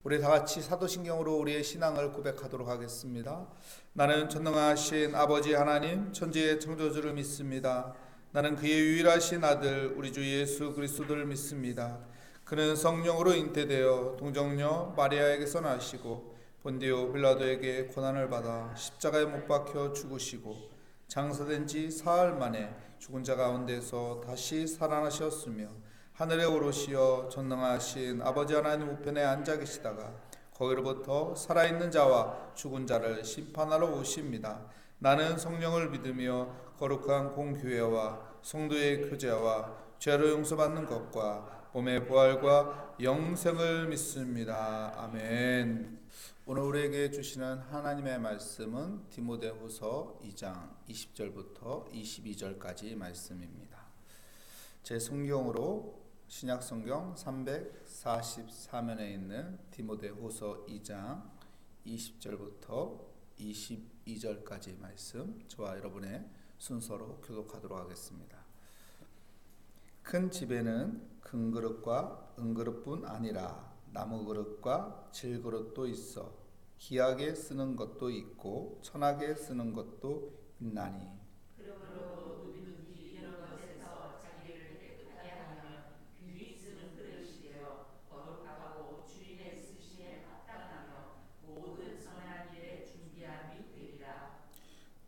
우리 다 같이 사도신경으로 우리의 신앙을 고백하도록 하겠습니다. 나는 전능하신 아버지 하나님 천지의 창조주를 믿습니다. 나는 그의 유일하신 아들 우리 주 예수 그리스도를 믿습니다. 그는 성령으로 잉태되어 동정녀 마리아에게서 나시고 본디오 빌라도에게 고난을 받아 십자가에 못 박혀 죽으시고 장사된 지 사흘 만에 죽은 자 가운데서 다시 살아나셨으며 하늘에 오르시어 전능하신 아버지 하나님 우편에 앉아 계시다가 거기로부터 살아있는 자와 죽은 자를 심판하러 오십니다. 나는 성령을 믿으며 거룩한 공교회와 성도의 교제와 죄로 용서받는 것과 몸의 부활과 영생을 믿습니다. 아멘. 오늘 우리에게 주시는 하나님의 말씀은 디모데후서 2장 20절부터 22절까지 말씀입니다. 제 성경으로 신약성경 344면에 있는 디모데후서 2장 20절부터 22절까지 말씀, 저와 여러분의 순서로 교독하도록 하겠습니다. 큰 집에는 큰 그릇과 은그릇뿐 아니라 나무 그릇과 질그릇도 있어 귀하게 쓰는 것도 있고 천하게 쓰는 것도 있나니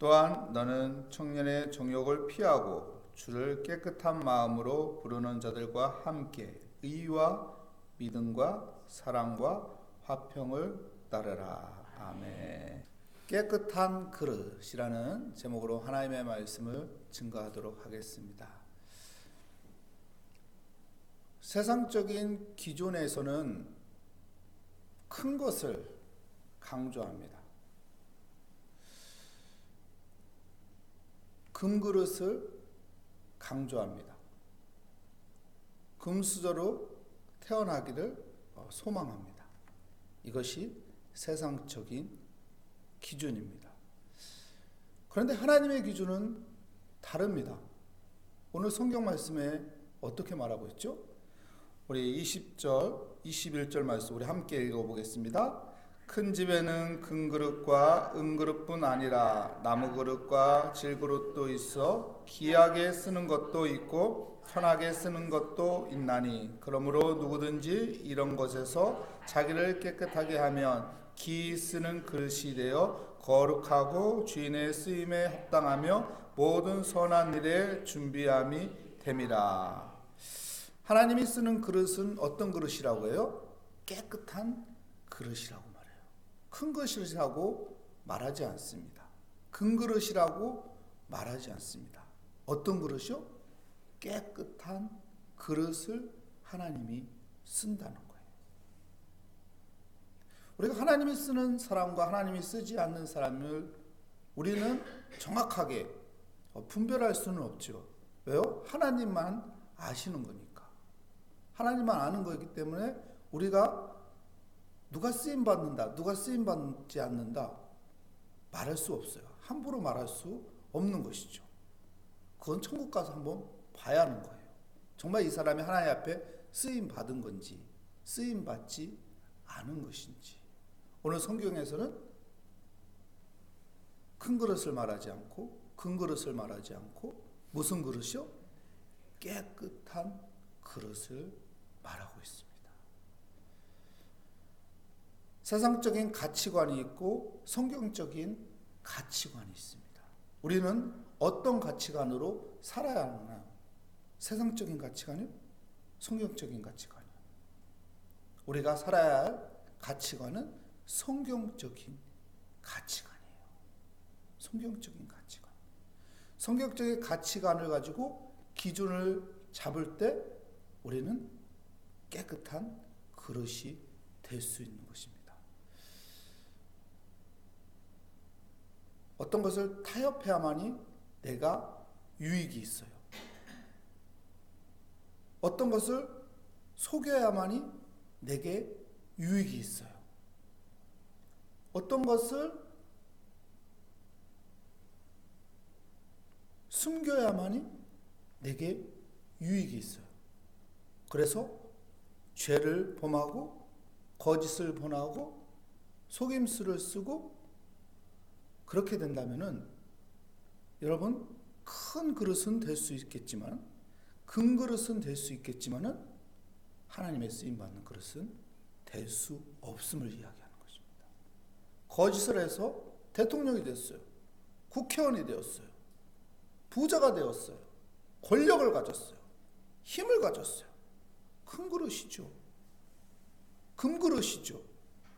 또한 너는 청년의 정욕을 피하고 주를 깨끗한 마음으로 부르는 자들과 함께 의와 믿음과 사랑과 화평을 따르라. 아멘. 깨끗한 그릇이라는 제목으로 하나님의 말씀을 증거하도록 하겠습니다. 세상적인 기준에서는 큰 것을 강조합니다. 금그릇을 강조합니다. 금수저로 태어나기를 소망합니다. 이것이 세상적인 기준입니다. 그런데 하나님의 기준은 다릅니다. 오늘 성경 말씀에 어떻게 말하고 있죠? 우리 20절, 21절 말씀 우리 함께 읽어보겠습니다. 큰 집에는 큰 그릇과 은그릇뿐 아니라 나무 그릇과 질그릇도 있어 귀하게 쓰는 것도 있고 편하게 쓰는 것도 있나니 그러므로 누구든지 이런 것에서 자기를 깨끗하게 하면 기 쓰는 그릇이 되어 거룩하고 주인의 쓰임에 합당하며 모든 선한 일에 준비함이 됨이라. 하나님이 쓰는 그릇은 어떤 그릇이라고 해요? 깨끗한 그릇이라고 말해요. 큰 것이라고 말하지 않습니다. 큰 그릇이라고 말하지 않습니다. 어떤 그릇이요? 깨끗한 그릇을 하나님이 쓴다는 거예요. 우리가 하나님이 쓰는 사람과 하나님이 쓰지 않는 사람을 우리는 정확하게 분별할 수는 없죠. 왜요? 하나님만 아시는 거니까. 하나님만 아는 거기 때문에 우리가 누가 쓰임받는다, 누가 쓰임받지 않는다 말할 수 없어요. 함부로 말할 수 없는 것이죠. 그건 천국 가서 한번 봐야 하는 거예요. 정말 이 사람이 하나님 앞에 쓰임받은 건지 쓰임받지 않은 것인지. 오늘 성경에서는 큰 그릇을 말하지 않고 큰 그릇을 말하지 않고 무슨 그릇이요? 깨끗한 그릇을 말하고 있습니다. 세상적인 가치관이 있고 성경적인 가치관이 있습니다. 우리는 어떤 가치관으로 살아야 하나요? 세상적인 가치관이요? 성경적인 가치관이요? 우리가 살아야 할 가치관은 성경적인 가치관이에요. 성경적인 가치관. 성경적인 가치관을 가지고 기준을 잡을 때 우리는 깨끗한 그릇이 될 수 있는 것입니다. 어떤 것을 타협해야만이 내가 유익이 있어요. 어떤 것을 속여야만이 내게 유익이 있어요. 어떤 것을 숨겨야만이 내게 유익이 있어요. 그래서 죄를 범하고 거짓을 본하고 속임수를 쓰고 그렇게 된다면은 여러분 큰 그릇은 될 수 있겠지만 금 그릇은 될 수 있겠지만은 하나님의 쓰임 받는 그릇은 될 수 없음을 이야기하는 것입니다. 거짓을 해서 대통령이 됐어요. 국회의원이 되었어요. 부자가 되었어요. 권력을 가졌어요. 힘을 가졌어요. 큰 그릇이죠. 금 그릇이죠.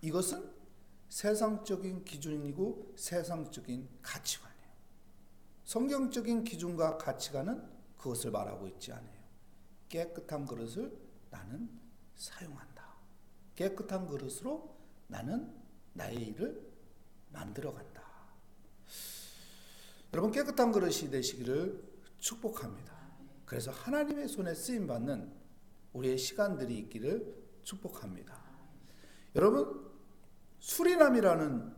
이것은 세상적인 기준이고 세상적인 가치관이에요. 성경적인 기준과 가치관은 그것을 말하고 있지 않아요. 깨끗한 그릇을 나는 사용한다. 깨끗한 그릇으로 나는 나의 일을 만들어간다. 여러분 깨끗한 그릇이 되시기를 축복합니다. 그래서 하나님의 손에 쓰임받는 우리의 시간들이 있기를 축복합니다. 여러분 수리남이라는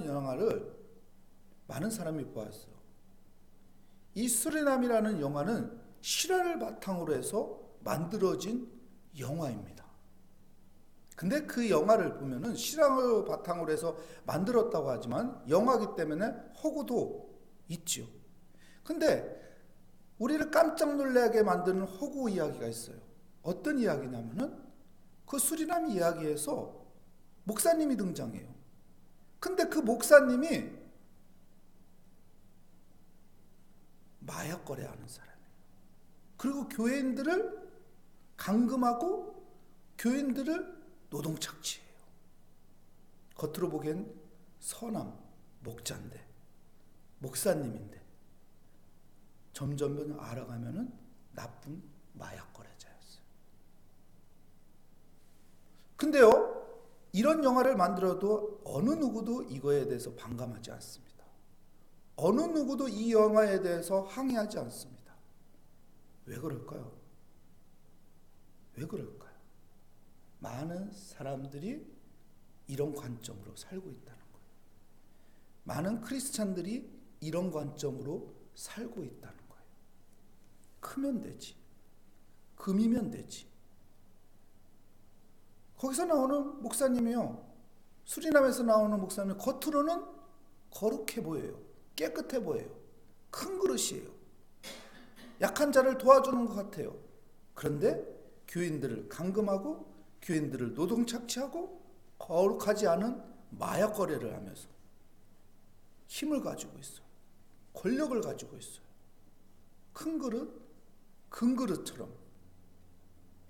영화를 많은 사람이 보았어요. 이 수리남이라는 영화는 실화를 바탕으로 해서 만들어진 영화입니다. 근데 그 영화를 보면은 실화를 바탕으로 해서 만들었다고 하지만 영화이기 때문에 허구도 있죠. 근데 우리를 깜짝 놀라게 만드는 허구 이야기가 있어요. 어떤 이야기냐면은 그 수리남 이야기에서 목사님이 등장해요. 근데 그 목사님이 마약 거래하는 사람이에요. 그리고 교인들을 감금하고 교인들을 노동 착취해요. 겉으로 보기엔 선한 목자인데 목사님인데 점점 알아가면은 나쁜 마약 거래자였어요. 근데요, 이런 영화를 만들어도 어느 누구도 이거에 대해서 반감하지 않습니다. 어느 누구도 이 영화에 대해서 항의하지 않습니다. 왜 그럴까요? 왜 그럴까요? 많은 사람들이 이런 관점으로 살고 있다는 거예요. 많은 크리스찬들이 이런 관점으로 살고 있다는 거예요. 크면 되지. 금이면 되지. 거기서 나오는 목사님이요. 수리남에서 나오는 목사님 겉으로는 거룩해 보여요. 깨끗해 보여요. 큰 그릇이에요. 약한 자를 도와주는 것 같아요. 그런데 교인들을 감금하고 교인들을 노동 착취하고 거룩하지 않은 마약 거래를 하면서 힘을 가지고 있어요. 권력을 가지고 있어요. 큰 그릇, 금 그릇처럼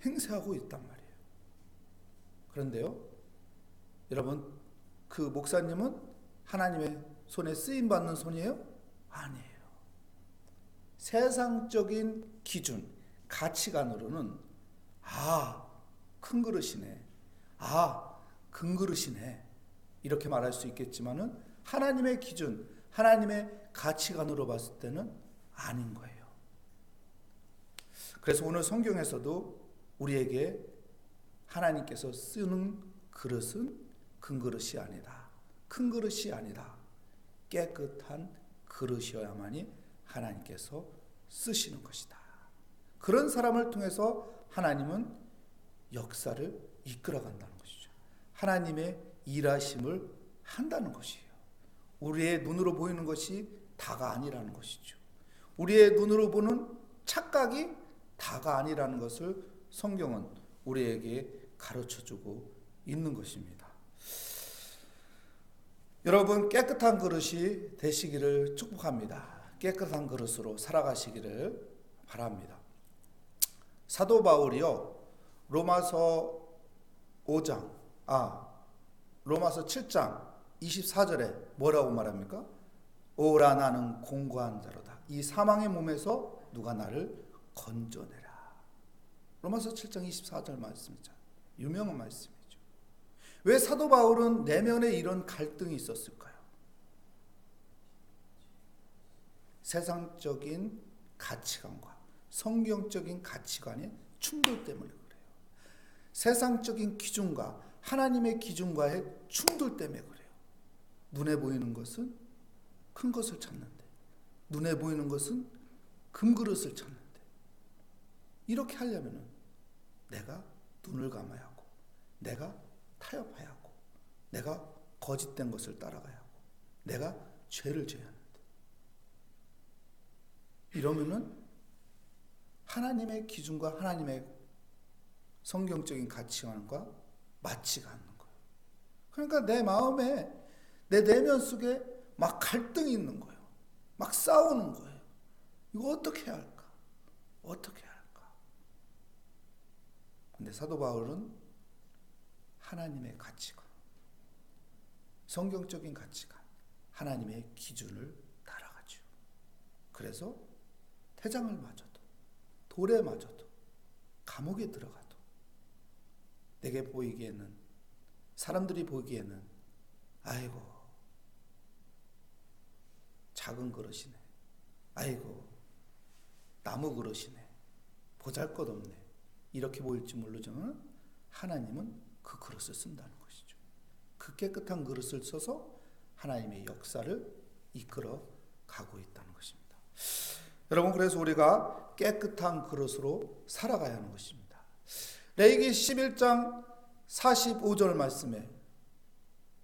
행세하고 있단 말이에요. 그런데요, 여러분, 그 목사님은 하나님의 손에 쓰임받는 손이에요? 아니에요. 세상적인 기준, 가치관으로는 큰 그릇이네. 금 그릇이네. 이렇게 말할 수 있겠지만은 하나님의 기준, 하나님의 가치관으로 봤을 때는 아닌 거예요. 그래서 오늘 성경에서도 우리에게 하나님께서 쓰는 그릇은 금 그릇이 아니다. 큰 그릇이 아니다. 깨끗한 그릇이어야만이 하나님께서 쓰시는 것이다. 그런 사람을 통해서 하나님은 역사를 이끌어간다는 것이죠. 하나님의 일하심을 한다는 것이에요. 우리의 눈으로 보이는 것이 다가 아니라는 것이죠. 우리의 눈으로 보는 착각이 다가 아니라는 것을 성경은 우리에게 가르쳐주고 있는 것입니다. 여러분 깨끗한 그릇이 되시기를 축복합니다. 깨끗한 그릇으로 살아가시기를 바랍니다. 사도 바울이요, 로마서 7장 24절에 뭐라고 말합니까? 오라 나는 공고한 자로다. 이 사망의 몸에서 누가 나를 건져내라. 로마서 7장 24절 말씀이죠. 유명한 말씀이죠. 왜 사도 바울은 내면에 이런 갈등이 있었을까요? 세상적인 가치관과 성경적인 가치관의 충돌 때문에 그래요. 세상적인 기준과 하나님의 기준과의 충돌 때문에 그래요. 눈에 보이는 것은 큰 것을 찾는데, 눈에 보이는 것은 금그릇을 찾는데, 이렇게 하려면은 내가 눈을 감아야 하고, 내가 타협해야 하고, 내가 거짓된 것을 따라가야 하고, 내가 죄를 져야 하는데, 이러면은 하나님의 기준과 하나님의 성경적인 가치관과 맞지가 않는 거예요. 그러니까 내 마음에, 내 내면 속에 막 갈등이 있는 거예요. 막 싸우는 거예요. 이거 어떻게 해야 할까? 어떻게 해야 할까? 근데 사도 바울은 하나님의 가치관, 성경적인 가치관, 하나님의 기준을 따라가죠. 그래서 태장을 맞아도, 돌에 맞아도, 감옥에 들어가도, 내게 보이기에는, 사람들이 보기에는 아이고 작은 그릇이네, 아이고 나무 그릇이네, 보잘것없네, 이렇게 보일지 모르지만 하나님은 그 그릇을 쓴다는 것이죠. 그 깨끗한 그릇을 써서 하나님의 역사를 이끌어 가고 있다는 것입니다. 여러분, 그래서 우리가 깨끗한 그릇으로 살아가야 하는 것입니다. 레위기 11장 45절 말씀에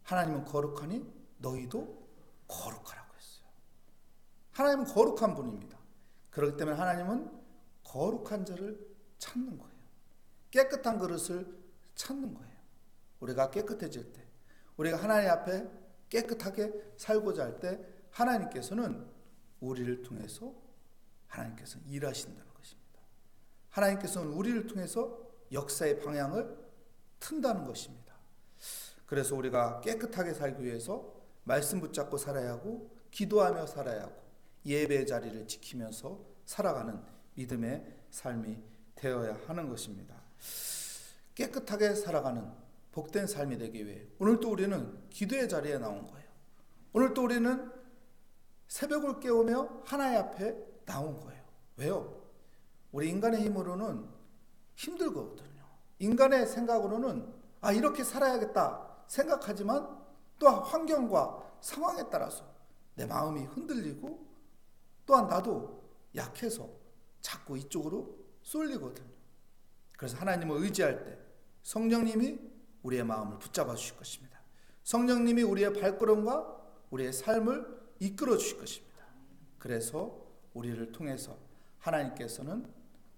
하나님은 거룩하니 너희도 거룩하라고 했어요. 하나님은 거룩한 분입니다. 그렇기 때문에 하나님은 거룩한 자를 찾는 거예요. 깨끗한 그릇을 찾는 거예요. 우리가 깨끗해질 때, 우리가 하나님 앞에 깨끗하게 살고자 할 때 하나님께서는 우리를 통해서 하나님께서 일하신다는 것입니다. 하나님께서는 우리를 통해서 역사의 방향을 튼다는 것입니다. 그래서 우리가 깨끗하게 살기 위해서 말씀 붙잡고 살아야 하고, 기도하며 살아야 하고, 예배의 자리를 지키면서 살아가는 믿음의 삶이 되어야 하는 것입니다. 깨끗하게 살아가는 복된 삶이 되기 위해 오늘도 우리는 기도의 자리에 나온 거예요. 오늘도 우리는 새벽을 깨우며 하나님 앞에 나온 거예요. 왜요? 우리 인간의 힘으로는 힘들거든요. 인간의 생각으로는 이렇게 살아야겠다 생각하지만, 또 환경과 상황에 따라서 내 마음이 흔들리고, 또한 나도 약해서 자꾸 이쪽으로 쏠리거든요. 그래서 하나님을 의지할 때 성령님이 우리의 마음을 붙잡아 주실 것입니다. 성령님이 우리의 발걸음과 우리의 삶을 이끌어 주실 것입니다. 그래서 우리를 통해서 하나님께서는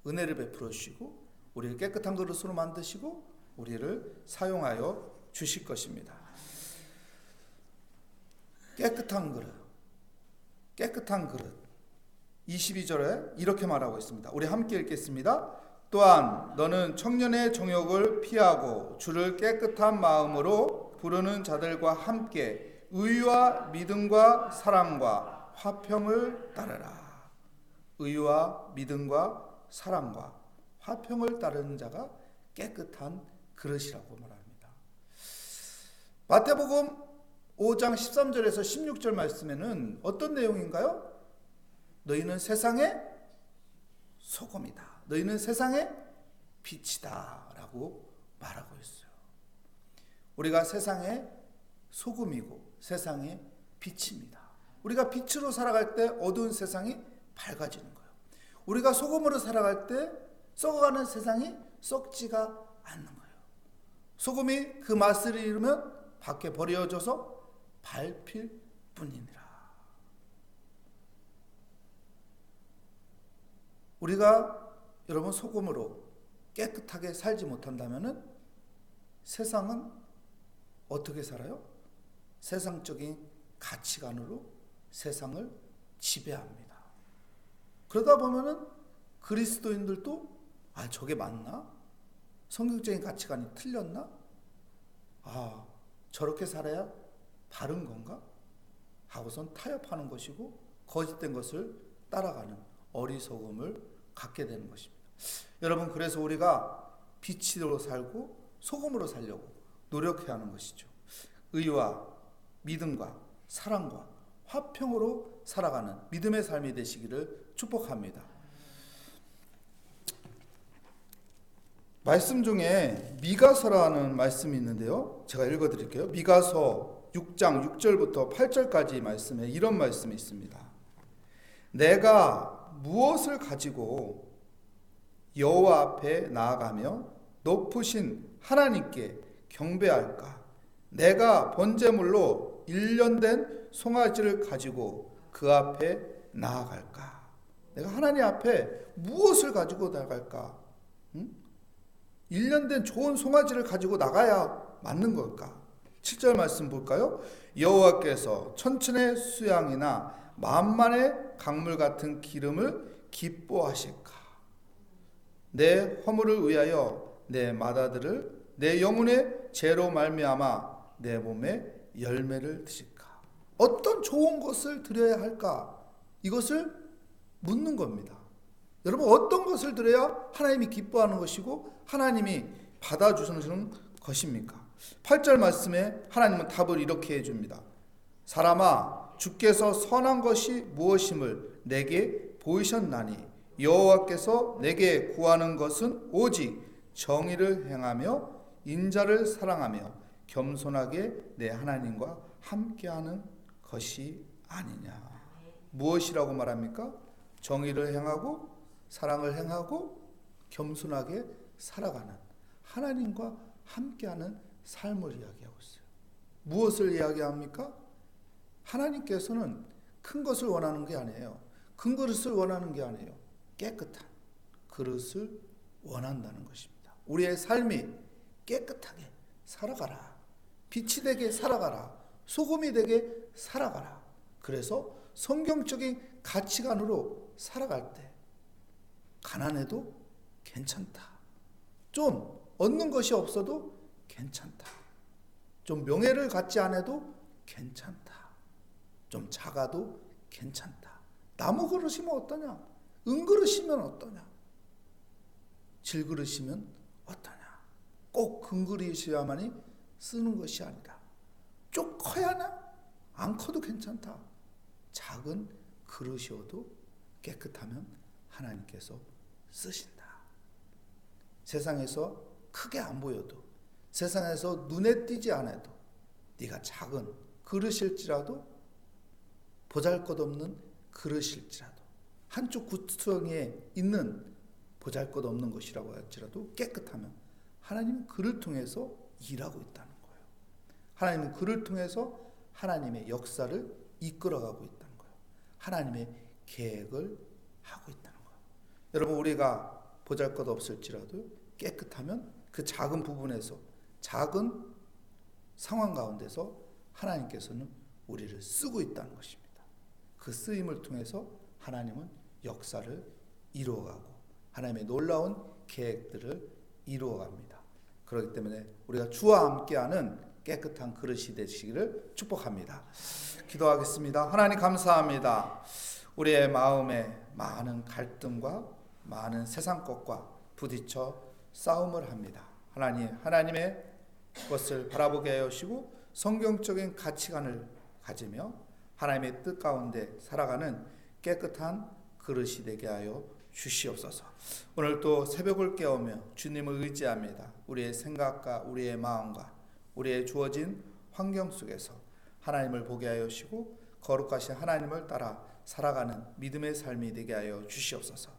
은혜를 베풀어 주시고, 우리를 깨끗한 그릇으로 만드시고 우리를 사용하여 주실 것입니다. 깨끗한 그릇, 깨끗한 그릇. 22절에 이렇게 말하고 있습니다. 우리 함께 읽겠습니다. 또한 너는 청년의 정욕을 피하고 주를 깨끗한 마음으로 부르는 자들과 함께 의와 믿음과 사랑과 화평을 따르라. 의와 믿음과 사랑과 화평을 따르는 자가 깨끗한 그릇이라고 말합니다. 마태복음 5장 13절에서 16절 말씀에는 어떤 내용인가요? 너희는 세상의 소금이다, 너희는 세상의 빛이다 라고 말하고 있어요. 우리가 세상의 소금이고 세상의 빛입니다. 우리가 빛으로 살아갈 때 어두운 세상이 밝아지는 거예요. 우리가 소금으로 살아갈 때 썩어가는 세상이 썩지가 않는 거예요. 소금이 그 맛을 잃으면 밖에 버려져서 밟힐 뿐이니라. 우리가 여러분 소금으로 깨끗하게 살지 못한다면 세상은 어떻게 살아요? 세상적인 가치관으로 세상을 지배합니다. 그러다 보면은 그리스도인들도 저게 맞나? 성경적인 가치관이 틀렸나? 저렇게 살아야 바른 건가? 하고선 타협하는 것이고 거짓된 것을 따라가는 어리석음을 갖게 되는 것입니다. 여러분, 그래서 우리가 빛으로 살고 소금으로 살려고 노력해야 하는 것이죠. 의와 믿음과 사랑과 화평으로 살아가는 믿음의 삶이 되시기를 축복합니다. 말씀 중에 미가서라는 말씀이 있는데요. 제가 읽어드릴게요. 미가서 6장 6절부터 8절까지 말씀에 이런 말씀이 있습니다. 내가 무엇을 가지고 여호와 앞에 나아가며 높으신 하나님께 경배할까? 내가 번제물로 1년 된 송아지를 가지고 그 앞에 나아갈까? 내가 하나님 앞에 무엇을 가지고 나갈까? 1년 된 좋은 송아지를 가지고 나가야 맞는 걸까? 7절 말씀 볼까요? 여호와께서 천천의 수양이나 만만의 강물 같은 기름을 기뻐하실까? 내 허물을 위하여 내 마다들을 내 영혼의 죄로 말미암아 내 몸에 열매를 드실까? 어떤 좋은 것을 드려야 할까? 이것을 묻는 겁니다. 여러분, 어떤 것을 드려야 하나님이 기뻐하는 것이고 하나님이 받아주시는 것입니까? 8절 말씀에 하나님은 답을 이렇게 해줍니다. 사람아, 주께서 선한 것이 무엇임을 내게 보이셨나니 여호와께서 내게 구하는 것은 오직 정의를 행하며 인자를 사랑하며 겸손하게 내 하나님과 함께하는 것이 아니냐. 무엇이라고 말합니까? 정의를 행하고 사랑을 행하고 겸손하게 살아가는 하나님과 함께하는 삶을 이야기하고 있어요. 무엇을 이야기합니까? 하나님께서는 큰 것을 원하는 게 아니에요. 큰 그릇을 원하는 게 아니에요. 깨끗한 그릇을 원한다는 것입니다. 우리의 삶이 깨끗하게 살아가라. 빛이 되게 살아가라. 소금이 되게 살아가라. 그래서 성경적인 가치관으로 살아갈 때 가난해도 괜찮다. 좀 얻는 것이 없어도 괜찮다. 좀 명예를 갖지 않아도 괜찮다. 좀 작아도 괜찮다. 나무 그릇이면 어떠냐? 은 그릇이면 어떠냐? 질 그릇이면 어떠냐? 꼭 금 그릇이야만이 쓰는 것이 아니라 좀 커야 하나? 안 커도 괜찮다. 작은 그릇이어도 깨끗하면 하나님께서 쓰신다. 세상에서 크게 안 보여도, 세상에서 눈에 띄지 않아도, 네가 작은 그릇일지라도, 보잘것없는 그릇일지라도, 한쪽 구덩이에 있는 보잘것없는 것이라고 할지라도 깨끗하면 하나님은 그를 통해서 일하고 있다는 거예요. 하나님은 그를 통해서 하나님의 역사를 이끌어가고 있다는 거예요. 하나님의 계획을 하고 있다는 거예요. 여러분, 우리가 보잘것없을지라도 깨끗하면 그 작은 부분에서, 작은 상황 가운데서 하나님께서는 우리를 쓰고 있다는 것입니다. 그 쓰임을 통해서 하나님은 역사를 이루어가고 하나님의 놀라운 계획들을 이루어갑니다. 그렇기 때문에 우리가 주와 함께하는 깨끗한 그릇이 되시기를 축복합니다. 기도하겠습니다. 하나님 감사합니다. 우리의 마음에 많은 갈등과 많은 세상 것과 부딪혀 싸움을 합니다. 하나님의 것을 바라보게 하여 주시고 성경적인 가치관을 가지며 하나님의 뜻 가운데 살아가는 깨끗한 그릇이 되게 하여 주시옵소서. 오늘 또 새벽을 깨우며 주님을 의지합니다. 우리의 생각과 우리의 마음과 우리의 주어진 환경 속에서 하나님을 보게 하여 주시고 거룩하신 하나님을 따라 살아가는 믿음의 삶이 되게 하여 주시옵소서.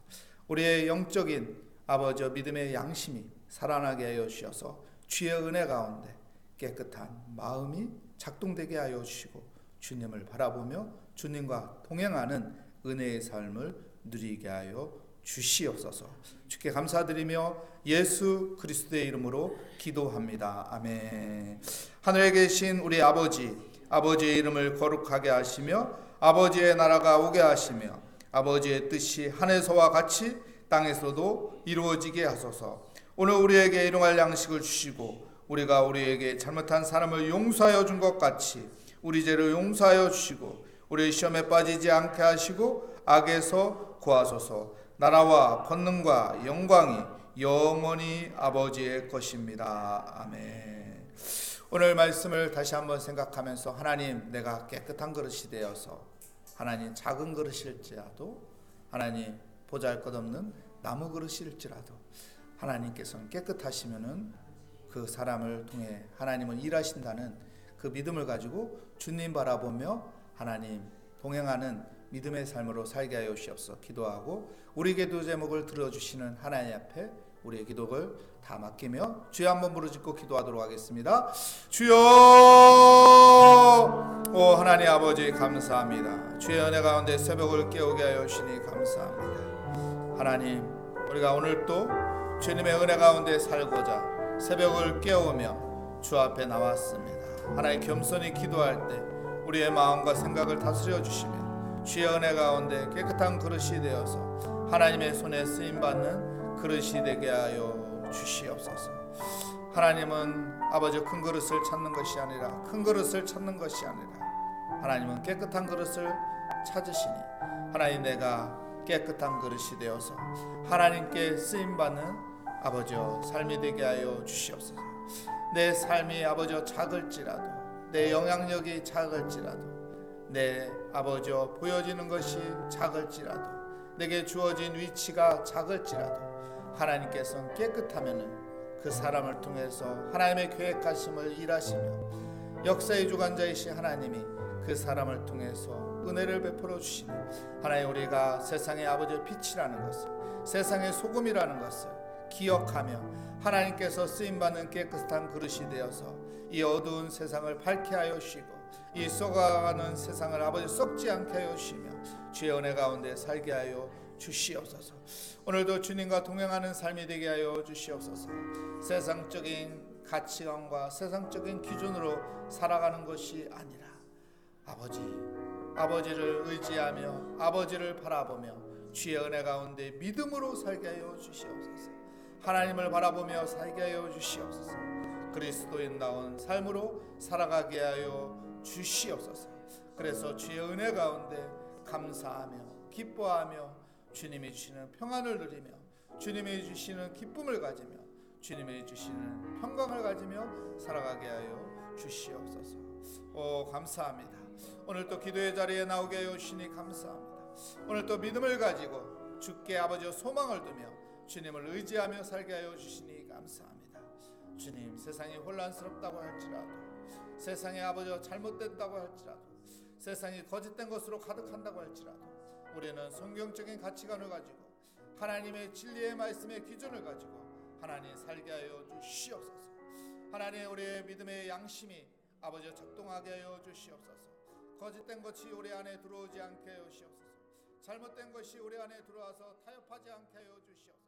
우리의 영적인 아버지 믿음의 양심이 살아나게 하여 주셔서 주의 은혜 가운데 깨끗한 마음이 작동되게 하여 주시고 주님을 바라보며 주님과 동행하는 은혜의 삶을 누리게 하여 주시옵소서. 주께 감사드리며 예수 그리스도의 이름으로 기도합니다. 아멘. 하늘에 계신 우리 아버지의 이름을 거룩하게 하시며 아버지의 나라가 오게 하시며 아버지의 뜻이 하늘에서와 같이 땅에서도 이루어지게 하소서. 오늘 우리에게 일용할 양식을 주시고 우리가 우리에게 잘못한 사람을 용서하여 준 것 같이 우리 죄를 용서하여 주시고 우리 시험에 빠지지 않게 하시고 악에서 구하소서. 나라와 권능과 영광이 영원히 아버지의 것입니다. 아멘. 오늘 말씀을 다시 한번 생각하면서 하나님, 내가 깨끗한 그릇이 되어서 하나님 작은 그릇일지라도 하나님 보잘것없는 나무 그릇일지라도 하나님께서는 깨끗하시면은 그 사람을 통해 하나님은 일하신다는 그 믿음을 가지고 주님 바라보며 하나님 동행하는 믿음의 삶으로 살게 하여 주시옵소서. 기도하고 우리 기도 제목을 들어주시는 하나님 앞에 우리의 기도를 다 맡기며 주여 한번 부르짖고 기도하도록 하겠습니다. 주여, 오 하나님 아버지 감사합니다. 주의 은혜 가운데 새벽을 깨우게 하여 주시니 감사합니다. 하나님, 우리가 오늘 또 주님의 은혜 가운데 살고자 새벽을 깨우며 주 앞에 나왔습니다. 하나님, 겸손히 기도할 때 우리의 마음과 생각을 다스려 주시며 주의 은혜 가운데 깨끗한 그릇이 되어서 하나님의 손에 쓰임받는 그릇이 되게 하여 주시옵소서. 하나님은 아버지 큰 그릇을 찾는 것이 아니라 하나님은 깨끗한 그릇을 찾으시니 하나님, 내가 깨끗한 그릇이 되어서 하나님께 쓰임받는 아버지여 삶이 되게 하여 주시옵소서. 내 삶이 아버지여 작을지라도, 내 영향력이 작을지라도, 내 아버지여 보여지는 것이 작을지라도, 내게 주어진 위치가 작을지라도 하나님께서는 깨끗하면은 그 사람을 통해서 하나님의 계획하심을 일하시며 역사의 주관자이신 하나님이 그 사람을 통해서 은혜를 베풀어 주시니 하나님, 우리가 세상의 아버지의 빛이라는 것을, 세상의 소금이라는 것을 기억하며 하나님께서 쓰임받는 깨끗한 그릇이 되어서 이 어두운 세상을 밝게 하여 주시고 이 썩어가는 세상을 아버지 썩지 않게 하여 주시며 주의 은혜 가운데 살게 하여 주시옵소서. 오늘도 주님과 동행하는 삶이 되게 하여 주시옵소서. 세상적인 가치관과 세상적인 기준으로 살아가는 것이 아니라 아버지를 의지하며 아버지를 바라보며 주의 은혜 가운데 믿음으로 살게 하여 주시옵소서. 하나님을 바라보며 살게 하여 주시옵소서. 그리스도인다운 삶으로 살아가게 하여 주시옵소서. 그래서 주의 은혜 가운데 감사하며 기뻐하며 주님이 주시는 평안을 누리며 주님이 주시는 기쁨을 가지며 주님이 주시는 평강을 가지며 살아가게 하여 주시옵소서. 오, 감사합니다. 오늘 또 기도의 자리에 나오게 하여 주시니 감사합니다. 오늘 또 믿음을 가지고 주께 아버지와 소망을 두며 주님을 의지하며 살게 하여 주시니 감사합니다. 주님, 세상이 혼란스럽다고 할지라도, 세상에 아버지와 잘못됐다고 할지라도, 세상이 거짓된 것으로 가득한다고 할지라도 우리는 성경적인 가치관을 가지고 하나님의 진리의 말씀의 기준을 가지고 하나님 살게 하여 주시옵소서. 하나님, 우리의 믿음의 양심이 아버지와 작동하게 하여 주시옵소서. 거짓된 것이 우리 안에 들어오지 않게 하여 주시옵소서. 잘못된 것이 우리 안에 들어와서 타협하지 않게 하여 주시옵소서.